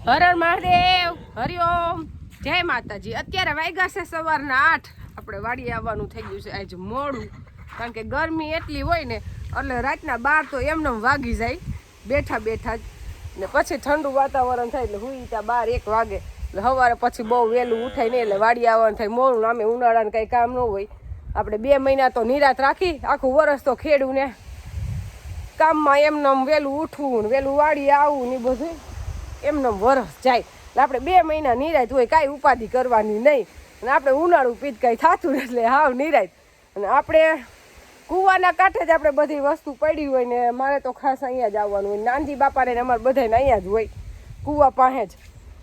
હર હર મહાદેવ, હરિઓમ, જય માતાજી। અત્યારે વાગ્યા છે સવારના 8। આપણે વાડી આવવાનું થઈ ગયું છે આજ મોડું, કારણ કે ગરમી એટલી હોય ને એટલે રાતના 12 તો એમને વાગી જાય બેઠા બેઠા જ ને પછી ઠંડુ વાતાવરણ થાય એટલે હુઈ ત્યાં 12 1 વાગે એટલે સવારે પછી બહુ વહેલું ઉઠાય નહીં એટલે વાડી આવવાનું થાય મોડું। આમે ઉનાળાને કંઈ કામ ન હોય, આપણે 2 મહિના તો નિરાત રાખી, આખું વરસ તો ખેડું ને કામમાં એમને વહેલું ઉઠવું વહેલું વાડી આવવું ને બધું એમને વરસ જાય એટલે આપણે 2 મહિના નિરાત હોય, કાંઈ ઉપાધિ કરવાની નહીં। અને આપણે ઉનાળું પીત કાંઈ થતું એટલે હાવ નિરાત। અને આપણે કૂવાના કાંઠે જ આપણે બધી વસ્તુ પડી હોય ને મારે તો ખાસ અહીંયા જ આવવાનું હોય। નાનજી બાપાને અમારે બધાને અહીંયા જ હોય, કૂવા પાસે જ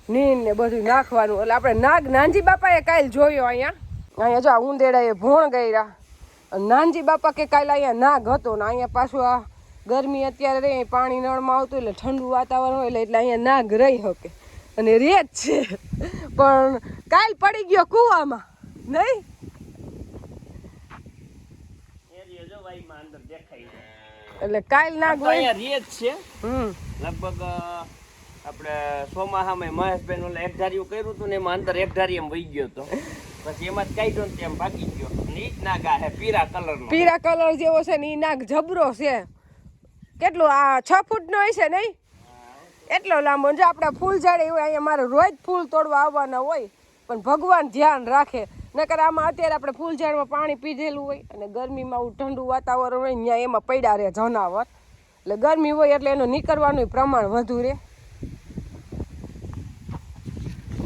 નીન ને બધું નાખવાનું। એટલે આપણે નાનજી બાપાએ કાલે જોયો અહીંયા જો આ ઉંદેડાએ ભોણ કર્યા। નાનજી બાપા કે કાલે અહીંયા નાગ હતો ને અહીંયા પાછું આ ગરમી અત્યારે રહી પાણી નળમાં આવતું એટલે ઠંડુ વાતાવરણ હોય એટલે અહીંયા નાગ રહી શકે અને રે જ છે, પણ કાલ પડી ગયો કૂવામાં નહીં એટલે કાલ નાગ હોય રે જ છે। લગભગ આપણે સોમાહામાં મહેશભાઈ નું એક ધાર્યું કર્યું હતું ને એમાં અંદર એક ધારી એમ વહી ગયો હતો, પછી એમાં કઈ ડોન તેમ ભાગી ગયો અને ઈ જ નાગ આ પીળા કલર જેવો છે ને ઈ નાગ જબરો છે। કેટલો આ 6 ફૂટનો હોય છે નહીં, એટલો લાંબો। જો આપણે ફૂલ ઝાડ એવું અહીંયા મારે રોજ ફૂલ તોડવા આવવાના હોય, પણ ભગવાન ધ્યાન રાખે, નકર આમાં અત્યારે આપણે ફૂલ ઝાડમાં પાણી પીધેલું હોય અને ગરમીમાં ઠંડુ વાતાવરણ હોય ત્યાં એમાં પડ્યા રહે જનાવર, એટલે ગરમી હોય એટલે એનું નીકળવાનું પ્રમાણ વધુ રહે।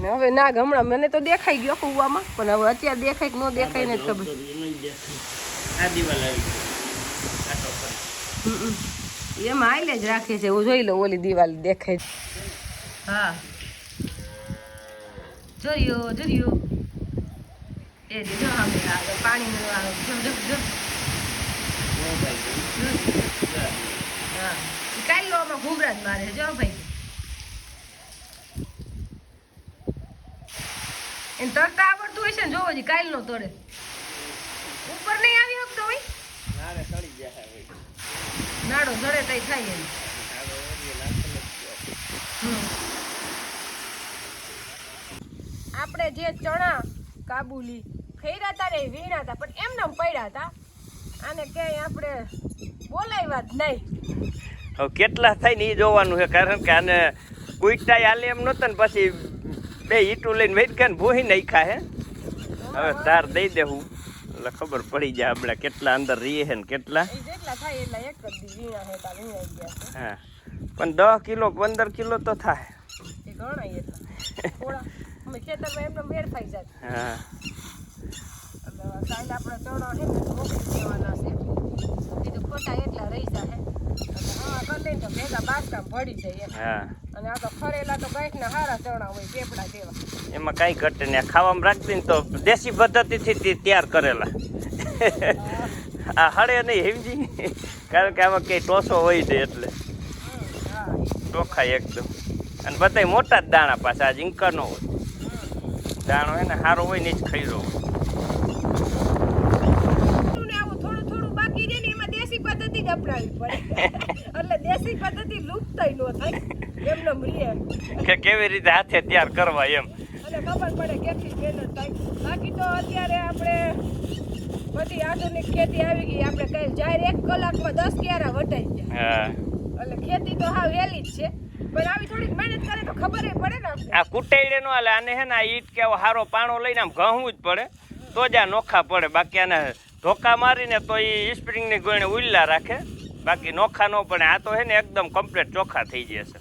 ને હવે નાગ હમણાં મને તો દેખાઈ ગયો કૂવામાં, પણ હવે અત્યારે દેખાય કે ન દેખાય ને ખબર। એમાં આઈલે જ રાખે છે, હું જોઈ લઉં ઓલી દિવાલ દેખાય છે। હા જોયો એ જો અમે પાણી હા કાલ લો આમાં ઘૂઘરા જ મારે જો ભાઈ, એને તરતા આવડતું હોય છે ને જોવો જી કાલ નો તોડે ઉપર નહીં આવી શકતો હોય નાડો જડે તઈ થાય એમ। આપણે જે ચણા કાબુલી ખૈરા હતા ને વીણા હતા પણ એમને પડ્યા હતા, આને ક્યાંય આપણે બોલાવ્યા જ નહીં। હવે કેટલા થાય ને એ જોવાનું છે, કારણ કે આને કુઈટાઈ હાલે એમ નહોતા ને પછી 2 ઈટું લઈને વેટ કરીને ભૂહી નાખ્યા હે। હવે તાર દઈ દેવું એટલે ખબર પડી જાય આપણે કેટલા અંદર રહીએ છે ને કેટલા જેટલા થાય એટલા એક જ દી વીણા હેતા વીણાઈ ગયા છે। હા પણ 10 કિલો 15 કિલો તો થાય એ ગણાય થોડા અમે ખેતરમાં એમને વેરફાઈ જાય। હા એટલે સાઈડ આપણે ચણા છે ને મોકલી દેવાના છે, બીજું ખોટા એટલા રહી જાય એટલે હા કરી તો ભેગા બારકામ ભળી જાય એમ। હા અને આ તો ખરેલા તો ગાંઠના હારા ચણા હોય પેપડા જેવા, એમાં કાંઈ ઘટે ને ખાવામાં રાખતી ને તો દેશી પદ્ધતિથી તૈયાર કરેલા આ હળે નહીં સમજી, કારણ કે આમાં કંઈ ટોસો હોય છે એટલે ચોખાય એકદમ। અને બધાય મોટા જ દાણા પાછા આ ઝીંકાનો હોય દાણો હે ને સારો હોય ને જ ખૈરો હોય। થોડું બાકી રહે ને એમાં દેશી પદ્ધતિ જ અપનાવવી પડે એટલે દેશી પદ્ધતિ લુપ્ત ન થાય એમને મળીએ કે કેવી રીતે હાથે તૈયાર કરવા એમ અને ખબર પડે કેટલી મહેનત થાય। બાકી તો અત્યારે આપણે બધી આધુનિક ખેતી આવી ગઈ, આપણે કઈ જાય 1 કલાકમાં 10 ક્યારા વટાઈ જાય। હા એટલે ખેતી તો હાવ હેલી જ છે, પણ આવી થોડીક મહેનત કરે તો ખબર પડે ને આપણે। આ કુટાઈડે નો હાલે, આને હે ને આ ઈટ કે હારો પાણો લઈને આમ ઘઉં જ પડે તો જ આ નોખા પડે, બાકી આને ધોકા મારીને તો એ સ્પ્રિંગની ગોળને ઉલ્લા રાખે, બાકી નોખા ન પડે। આ તો હે ને એકદમ કમ્પ્લીટ ચોખ્ખા થઈ જશે।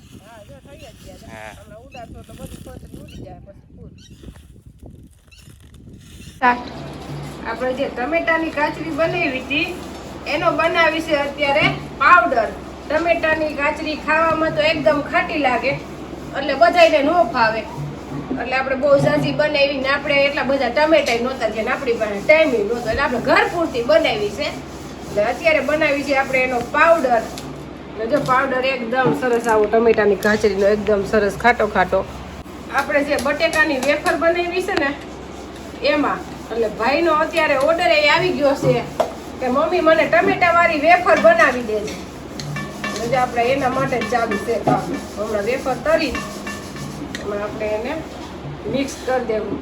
આપણે જે ટમેટાની કાચરી બનાવી હતી એનો બનાવી છે અત્યારે પાવડર। ટમેટાની કાચરી ખાવામાં તો એકદમ ખાટી લાગે એટલે બધાને ન ફાવે, એટલે આપણે બહુ ઝાઝી બનાવી ને આપણે એટલા બધા ટમેટા નહોતા કે આપણી પાસે ટાઈમ નહોતો એટલે આપણે ઘર પૂરતી બનાવી છે। એટલે અત્યારે બનાવી છે આપણે એનો પાવડર। જો પાવડર એકદમ સરસ આવો ટમેટાની કાચરીનો એકદમ સરસ ખાટો ખાટો આપણે જે બટેકાની વેફર બનાવી છે ને એમાં, એટલે ભાઈનો અત્યારે ઓર્ડર એ આવી ગયો છે કે મમ્મી મને ટમેટા વાળી વેફર બનાવી દેજે, એટલે આપણે એના માટે જ ચાલુ છે કામ। હમણાં વેફર તરી એમાં આપણે એને મિક્સ કરી દેવું.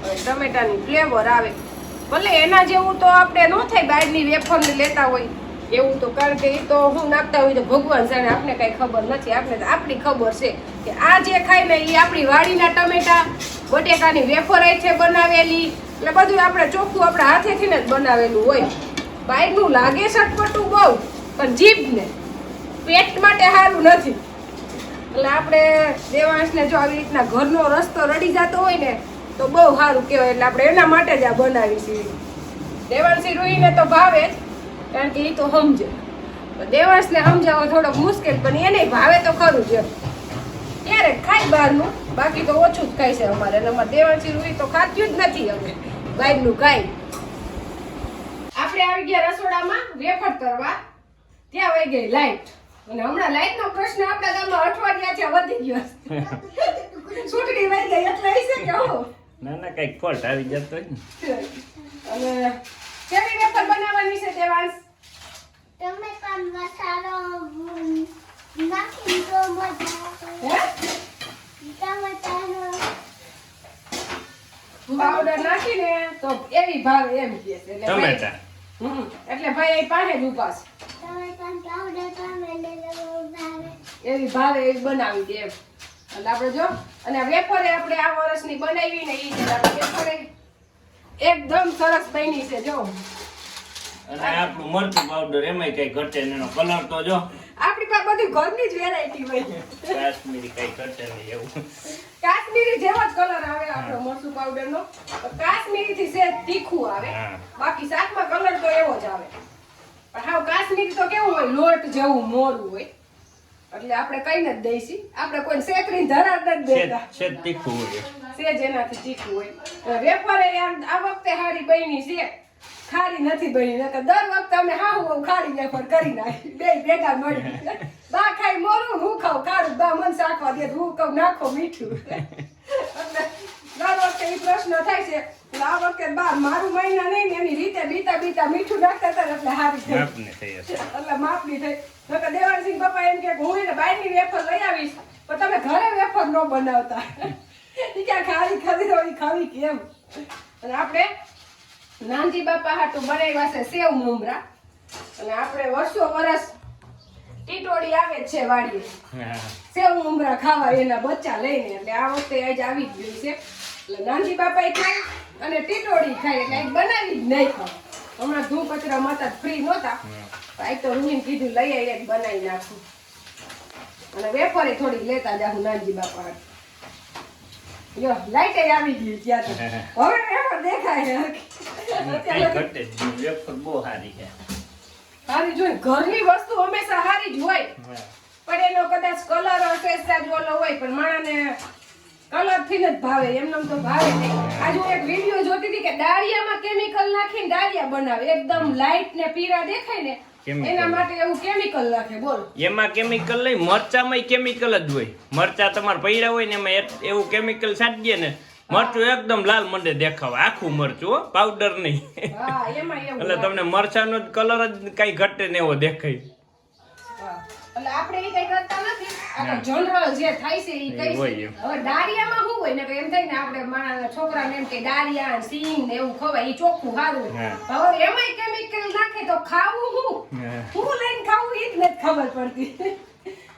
હવે ટમેટાની ફ્લેવર આવે. ભલે એના જેવું તો આપણે ન થાય બહારની વેફરને લેતા હોય એવું તો, કારણ કે એ તો હું નાખતા હોય તો ભગવાન જાણે, આપણે કાંઈ ખબર નથી. આપણે તો આપણી ખબર છે કે આ જે ખાય ને એ આપણી વાડીના ટમેટા, બટેકાની વેફર છે બનાવેલી, એટલે બધું આપણે ચોખ્ખું આપણા હાથેથી જ બનાવેલું હોય. બહારનું લાગે ચટપટું બહુ, પણ જીભને પેટ માટે સારું નથી. એટલે આપણે દેવાંશને જો આવી રીતના ઘરનો રસ્તો રડી જતો હોય ને તો બહુ સારું કહેવાય. એટલે આપણે એના માટે જ આ બનાવી છીએ. દેવાંશી રૂહીને તો ભાવે જ, કારણ કે એ તો સમજે. દેવાંશને સમજાવવા થોડોક મુશ્કેલ, પણ એને ભાવે તો ખરું છે. ક્યારેક ખાય બહારનું, બાકી તો ઓછું જ ખાય છે અમારે. અને અમારે દેવાંશી રૂહી તો ખાતી જ નથી હવે બહારનું કાંઈ. આપણે આવી ગયા રસોડામાં વેફર કરવા, ત્યાં વહી ગઈ લાઈટ. અને હમણાં લાઈટનો પ્રશ્ન આપણા ગામમાં અઠવાડિયાથી વધી ગયો છે. છૂટણી વહી ગઈ એટલે હશે કે હો ના કઈક ફોલ્ટ આવી જતો હોય ને. અને કેવી વેફર બનાવવાની છે દેવાંશ? ટમેટા મસાલો નાખી દો મજા. ટમેટાનો પાવડર નાખીને તો એવી ભાવે એમ કહે છે. એટલે ભાઈ- ટમેટા એટલે ભાઈ એ પાસે જ ઉભા છે. ટમેટાનો પાવડર તમે લઈ લો ભાવે. એવી ભાવે એવી બનાવી દે એમ. એટલે આપણે જો, અને આ વેફરે આપણે આ વર્ષની બનાવી ને એ વેફરે એકદમ સરસ બની છે. જો અને આપણું મરચું પાવડર એમાંય કઈ ઘટે નહીં. એનો કલર તો જો આપણી પાસે બધી ઘરની જ વેરાયટી હોય. કાશ્મીરી કઈ ઘટે નહીં એવું. કાશ્મીરી જેવો જ કલર આવે આપણો મરચું પાવડર નો. કાશ્મીરી થી સેજ તીખું આવે, હા. બાકી શાકમાં કલર તો એવો જ આવે. પણ હાવ કાશ્મીરી તો કેવું હોય, લોટ જેવું મોરું હોય. એટલે આપણે કઈ જ દઈશી, આપણે કોઈ સેકરી ધરા જ દેતા, શેત તીખું હોય. સેજ એનાથી તીખું હોય. વેફરે આ વખતે હારી બની છે, ખારી નથી બની. નકર દર વખતે અમે હાવ ખારી વેફર કરી નાખી, બે ભેગા મળી. બા ખાઈ મોરું, હું ખાવ ખારું. બા મન શાકવા દે, હું કહું નાખો મીઠું. એટલે દર વખતે એ પ્રશ્ન થાય છે. એટલે આ વખતે બા મારું મહિના નહીં ને એની રીતે બીતા મીઠું નાખતા હતા ને એટલે હારી થઈ. આપને થઈ હશે. એટલે માપની થઈ. નકર દેવાનસિંહ પપ્પા એમ કે હું એને બહારની વેફર લઈ આવીશ, પણ તમે ઘરે વેફર ન બનાવતા. ઈ ક્યાં ખારી ખાધી હોય ખાવી કેમ. અને આપણે નાનજી બાપા હાટુ બનાવ્યા છે સેવ મમરા. અને આપણે વર્ષો વર્ષ ટીટોડી આવે જ છે વાડીએ હા. સેવ મમરા ખાવા, એના બચ્ચા લઈને. એટલે આ વખતે આજ આવી જ ગયું છે. એટલે નાનજી બાપા ખાય અને ટીટોડી ખાય, એટલે આજ બનાવી જ નહીં ખાવ. હમણાં ધૂળ કચરા માતા ફ્રી નહોતા, આજ તો રૂહીને કીધું લઈ આવીએ બનાવી નાખું. અને વેફરે થોડીક લેતા જાઉં નાનજી બાપા. યો લાઈટ આવી ગઈ ત્યાં તો. હવે વેફર દેખાય કઈ ઘટે જ નહીં. વેફર બહુ સારી છે. સારી જોઈ, ઘરની વસ્તુ હંમેશા સારી જ હોય, હા. પણ એનો કદાચ કલર ટેસ્ટ ઓલો હોય, પણ માણાને કલર થી જ ભાવે, એમને તો ભાવે નહીં. આજે હું એક વિડીયો જોતી હતી કે દાળિયામાં કેમિકલ નાખીને દાળિયા બનાવે, એકદમ લાઈટ ને પીળા દેખાય ને Chemical. એના માટે એવું કેમિકલ નાખે. બોલ એમાં કેમિકલ નહીં, મરચામાં કેમિકલ જ હોય. મરચા તમારે પૈડા હોય ને એમાં એવું કેમિકલ છાંટીએ ને મરચું એકદમ લાલ મંડે દેખાવા. આખું મરચું હો, પાવડર નહીં. હા એમાં એવું એટલે તમને મરચાનો કલર જ કઈ ઘટે ને એવો દેખાય. હા. એટલે આપણે એ કઈ કરતા નથી, આ તો જનરલ જે થાય છે એ કઈ હોય છે. એમ. હવે દાળિયામાં શું હોય ને કે એમ થાય ને આપણે મારા છોકરાને એમ કે દાળિયા સિંગ ને એવું ખવાય, એ ચોખ્ખું સારું. હા. હવે એમાંય કેમિકલ નાખે તો ખાવું શું? હા. હું લઈને ખાવું એ જ નથી ખબર પડતી.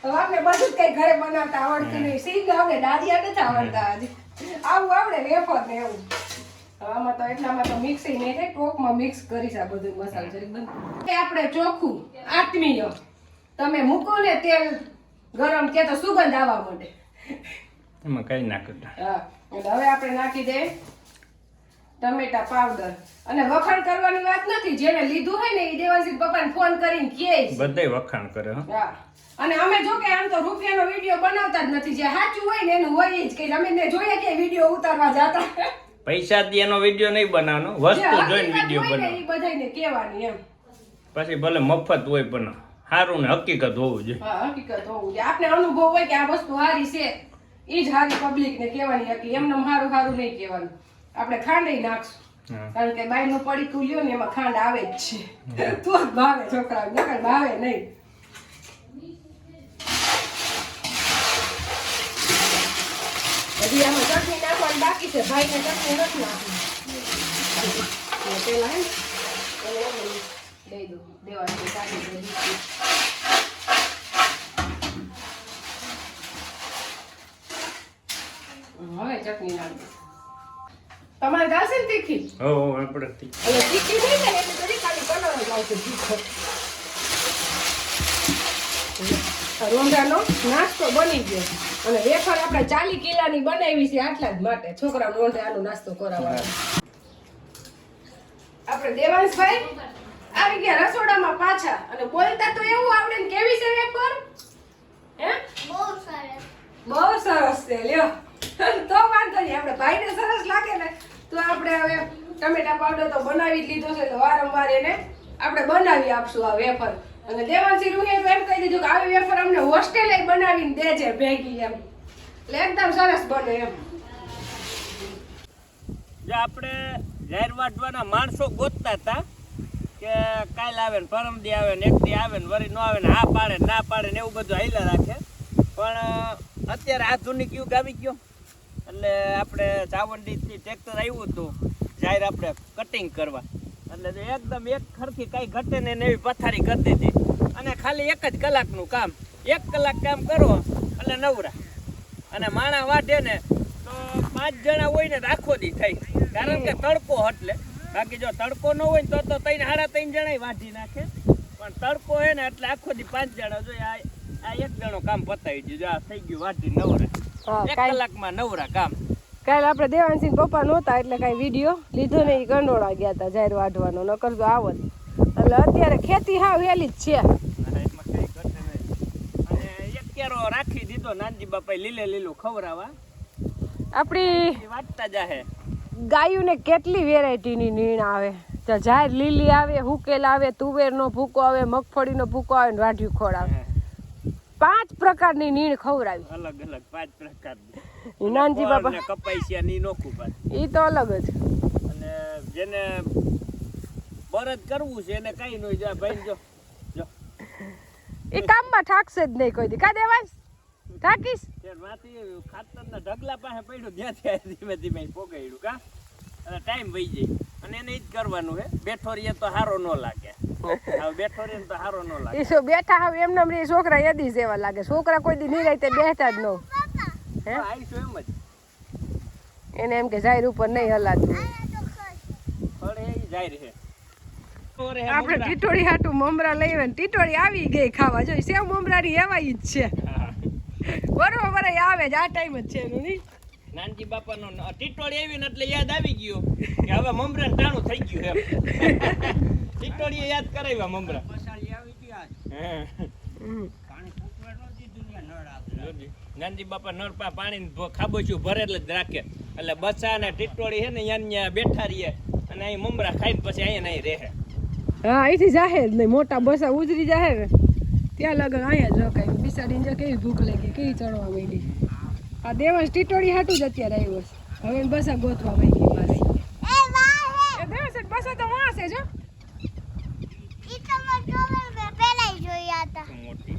હવે આપણે બધું જ કઈ ઘરે બનાવતા આવડતું નહીં. સિંગ આવડે, દાળિયા નથી આવડતા. હજી આવું આવડે વેફર ને એવું. હવે આમાં તો એટલામાં તો મિક્સિંગ નહીં થાય, ટોપમાં મિક્સ કરીશ આ બધું મસાલો જરીક બંધ. આપણે ચોખ્ખું આત્મીય તમે મૂકો ને તેલ ગરમ કે તો સુગંધ આવવા માંડે. એમાં કઈ નાખતા. હા, એટલે હવે આપણે નાખી દે ટમેટા પાવડર. અને વખાણ કરવાની વાત નથી, જેને લીધું હોય ને એ દેવાંશી પપ્પાને ફોન કરીને કહે છે. બધાય વખાણ કરે હો. હા, અને અમે જો કે આમ તો રૂપિયાનો વિડીયો બનાવતા જ નથી, જે સાચું હોય ને એનું હોય જ કે અમે ને જોઈએ કે વિડીયો ઉતારવા જતા. પૈસા થી એનો વિડીયો નહીં બનાવવાનો, વસ્તુ જોઈને વિડીયો બનાવો. એ બધાને કહેવાની એમ. પછી ભલે મફત હોય પણ સારું ને હકીકત હોવું જોઈએ. હા, હકીકત હોવું જોઈએ. આપણે અનુભવ હોય કે આ વસ્તુ સારી છે, એ જ સારી પબ્લિક ને કહેવાની હતી. એમને સારું સારું નહીં કહેવાનું. આપણે ખાંડ નાખશું, હા. કારણ કે બાયનું પડીકું લ્યો ને એમાં ખાંડ આવે જ છે. તો જ ભાવે છોકરાઓ, નકર ભાવે નહીં. હજી આમાં ચટણી નાખવાની બાકી છે ભાઈને ચટણી નથી નાખવી પેલા હે દઈ દઉં દેવાની કાઢી દે હવે ચટણી નાખી તમારે ગાશે ને તીખી હો આપણે એટલે તીખી થઈ જાય એટલે થોડી ખાલી કલર જ આવશે તીખો રોંઢાનો નાસ્તો બની ગયો અને વેફર આપણે 40 કિલોની બનાવી છે આટલા જ માટે છોકરા રોંઢાનો નાસ્તો કરાવવાનો આપણે દેવાંશભાઈ આવી ગયા રસોડામાં પાછા અને બોલતા તો એવું આવડે ને કેવી છે વેફર હે બહુ સરસ બહુ સરસ છે લ્યો તો વાંધો નહીં આપણે ભાઈને સરસ લાગે ને તો આપણે હવે ટમેટા પાવડર તો બનાવી જ લીધો છે એટલે વારંવાર એને આપણે બનાવી આપશું આ વેફર અને દેવાંશી રૂહે તો એમ કહી દીધું કે આવી વેફર અમને હોસ્ટેલે બનાવીને દેજે ભેગી એમ એટલે એકદમ સરસ બને એમ જે આપણે જાહેર વાટવાના માણસો ગોતતા હતા કે કાલ આવે ને પરમદી આવે ને એક દી આવે ને વરી ન આવે ને હા પાડે ના પાડે ને એવું બધું હાઈલા રાખે પણ અત્યારે આધુનિક યુગ આવી ગયો એટલે આપણે ચાવંડીથી ટ્રેક્ટર આવ્યું હતું જાહેર આપણે કટિંગ કરવા એટલે જો એકદમ એક ખરખી કાંઈ ઘટે ને એવી પથારી કરી દીધી અને ખાલી 1 જ કલાકનું કામ 1 કલાક કામ કરો એટલે નવરા અને માણા વાઢે ને તો 5 જણા હોય ને તો આખો દી થઈ કારણ કે તડકો એટલે બાકી જો તડકો ન હોય તો 3 સાડા 3 જણા વાઢી નાખે પણ તડકો હે ને એટલે આખો દી 5 જણા જો આ એક જણો કામ પતાવી દીધું આ થઈ ગયું વાઢી નવરા 1 કલાકમાં નવરા કામ કાલે આપણે દેવાંશી પપ્પા નહોતા એટલે કાંઈ વિડીયો લીધો ને એ ગંડોળા ગયા હતા જાહેર વાઢવાનો નકર તો આવત એટલે અત્યારે ખેતી હાવ હેલી જ છે એમાં કઈ ઘટે નહીં અને એક કેરો રાખી દીધો નાનજી બાપાએ લીલું ખવરાવા આપણી વાટતા જાહે ગાયુંને કેટલી વેરાયટીની નીણ આવે તો જાહેર લીલી આવે હુકેલ આવે તુવેરનો ભૂકો આવે મગફળીનો ભૂકો આવે ને વાઢ્યું ખોળ આવે 5 પ્રકારની નીણ ખવરાવી અલગ અલગ 5 પ્રકારની નાનજી બાપા ને કપાઈસિયા ની નોખું પાછું ઈ તો અલગ જ અને જેને બરદ કરવું છે એને કઈ નહીં જો ભાઈ જો ઈ કામમાં ઠાકશે જ નહીં કોઈ દી કા દેવાંશ ઠાકીશ ત્યારમાંથી ખાતરના ઢગલા પાસે પડ્યું ત્યાંથી આ ધીમે ધીમે પોગાડ્યું કા અને ટાઈમ વહી જાય અને એને ઈ જ કરવાનું હે બેઠો રહીએ તો હારો ન લાગે હવે બેઠો રહીએ તો હારો ન લાગે ઈ શું બેઠા હવે એમને એમ રે છોકરા યદી જેવા લાગે છોકરા કોઈ દી નિરાયતે બેઠા જ ન હે આવીશું એમ જ એને એમ કે જાહેર ઉપર નહીં હલાતું ફળે એ જાય રહે આપણે ટીટોળી હાટું મમરા લઈ આવે ને ટીટોળી આવી ગઈ ખાવા જો સેવ મમરાની એવાય જ છે બરોબર આવે જ આ ટાઈમ જ છે એનું નહીં નાનજી બાપાનો ટીટોળી આવી ને એટલે યાદ આવી ગયું કે હવે મમરા ટાણું થઈ ગયું એમ ટીટોળીએ યાદ કરાવ્યા મમરા નાનજી બાપા નળપા પાણી ખાબોચું ભરે એટલે જ રાખે એટલે બસા ને ટીટોળી છે ને અહીંયા બેઠા રહીએ અને અહીં મમરા ખાઈને પછી અહીંયા નહીં રહે હા અહીંથી જાહે જ નહીં મોટા બસા ઉજરી જાહે ને ત્યાં લગન અહીંયા જ રોકાય બિસાડીને જો કેવી ભૂખ લાગી કેવી ચડવા માંડી આ દેવાંશ ટીટોળી હાટું જ અત્યારે આવ્યો છે હવે બસા ગોતવા માંડી પાછી એ દેવાંશ બસા તો વાંસે જો ઈ તો મેં પહેલા જોયા હતા મોટી